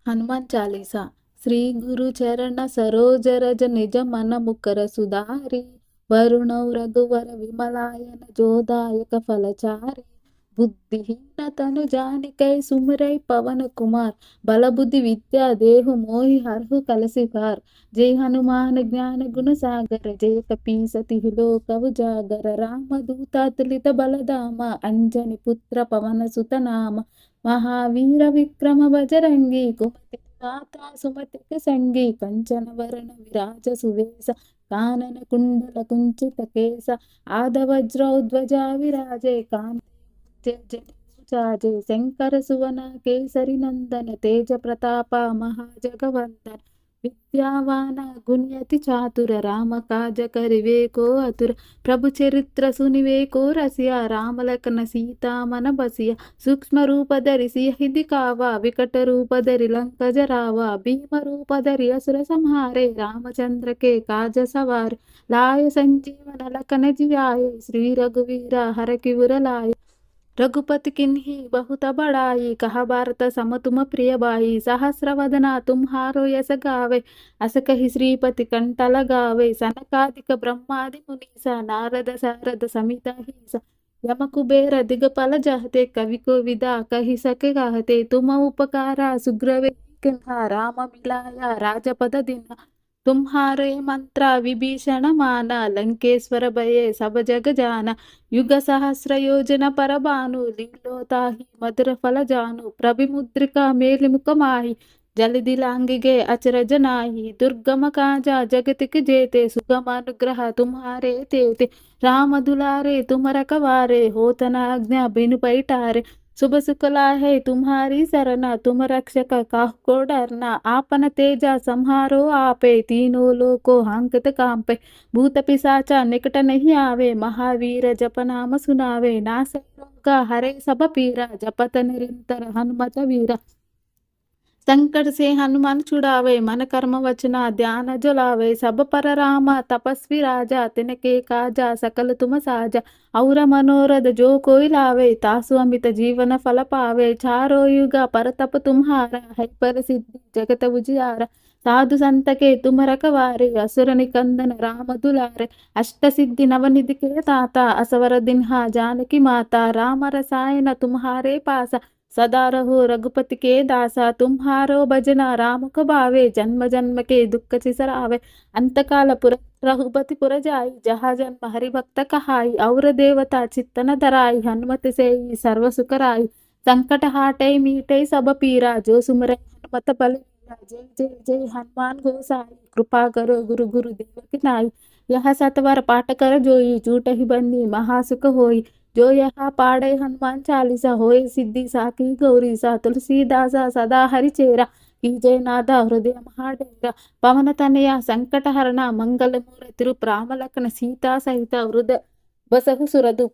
हनुमान चालीसा। श्री गुरु चरण सरोज रज निज मन मुकर सुधारी। वरुणौ रघुवर विमलायन जोदायक फलचारी। बुद्धिहीन तनु जानिकै सुमिरै पवन कुमार। बल बुद्धि विद्या देहु मोहि हरहु कलसिकार। जय हनुमान ज्ञान गुण सागर जय कपीसति लोक उजागर। राम दूत अतुलित बलधाम अंजनी पुत्र पवन सुत नाम। महावीर विक्रम बजरंगी कुमति निवाता सुमति संगी। कंचन वरण विराज सुवेश कानन कुंडल कुंचित केश। आदवज्रोध्वजा विराजे कांते जटाजूटाजे। शंकर सुवन केसरी नंदन तेज प्रताप महाजगवंदन। विद्यावान गुण्यति चातुर राम काज करिवे को अतुर। प्रभु चरित्र सुनिवे को रसिया राम लखन सीता मन बसिया। सूक्ष्म रूप धरि सियहि दिखावा विकट रूप धरि लंक जरावा। भीम रूप धरि असुर संहारे रामचंद्र के काज सवार। लाय संजीवन लखन जियाए श्री रघुवीर हर किबुर लाए। रघुपति किन्ही बहुत बड़ाई कहा भारत सम तुम प्रिय बाई। सहस्र वदना तुम्हारो यस गावे अस कहि श्रीपति कंठ लगावे। सनकादिक ब्रह्मादि मुनीसा नारद सारद समित हिसा। यम कुबेर दिगपल जहते कवि को विदा कहि सके कहते। तुम उपकारा सुग्रवे किन्हा राम मिलाया राजपद दीन्हा। तुम्हारे मंत्र विभीषण माना लंकेश्वर भये सब जग जाना। युग सहस्र योजन पर भानु लीलोताहि मधुर फल जानु। प्रभिमुद्रिका मेलिमुख माहि जलधि लांगिगे अचरज नाही। दुर्गम काजा जगतिक जेते सुगम अनुग्रह तुम्हारे तेते। राम दुलारे तुम रखवारे होत न आज्ञा बिनु पैठारे। शुभ सुखला है तुम्हारी सरना तुम रक्षक काहू को डरना। आपन तेजा संहारो आपे तीनों लोको हांकत कांपे। भूत पिशाचा निकट नहीं आवे महावीर जप नाम सुनावे। नासै रोगा हरे सब पीरा जपत निरंतर हनुमत वीरा। संकट से हनुमान छुड़ावे मन कर्म वचना ध्यान जुलावे। सब पर राम तपस्वी राजा तिनके काजा सकल तुम साजा। और मनोरथ जो कोई लावे तासु अमित जीवन फल पावे। चारों युग परतप तुम्हारा है प्रसिद्धि जगत उजियारा। साधु संत के तुम रखवारे असुर निकंदन राम दुलारे। अष्ट सिद्धि नवनिधि के दाता असवर दिन्हा जानकी माता। राम रसायन तुम्हारे पासा सदा रहो रघुपति के दासा। तुम्हारो भजना राम को भावे जन्म जन्म के दुख चिसरावे। अंतकाल पुर रघुपति पुर जाई जहाँ जन्म हरि भक्त कहाई। और देवता चित्तन धराई हनुमत से सर्व सुखराई। संकट हाटै मीटै सब पीरा जो सुमरै हनुमत बलवीरा। जय जय जय हनुमान गोसाई कृपा करो गुरु गुरुदेव की नाई। यह सतवर पाठ कर जोई झूठहि बंदी महासुख होई। जो यह पाड़े हनुमान चालीसा होए सिद्धि साकी गौरी सा। तुलसीदासा सदा हरिचेरा कीजय नादा हृदय महाडेरा। पवन तनया संकट हरणा मंगल मूर्ति राम लखन सीता सहित हृदय बसहु सुरदु।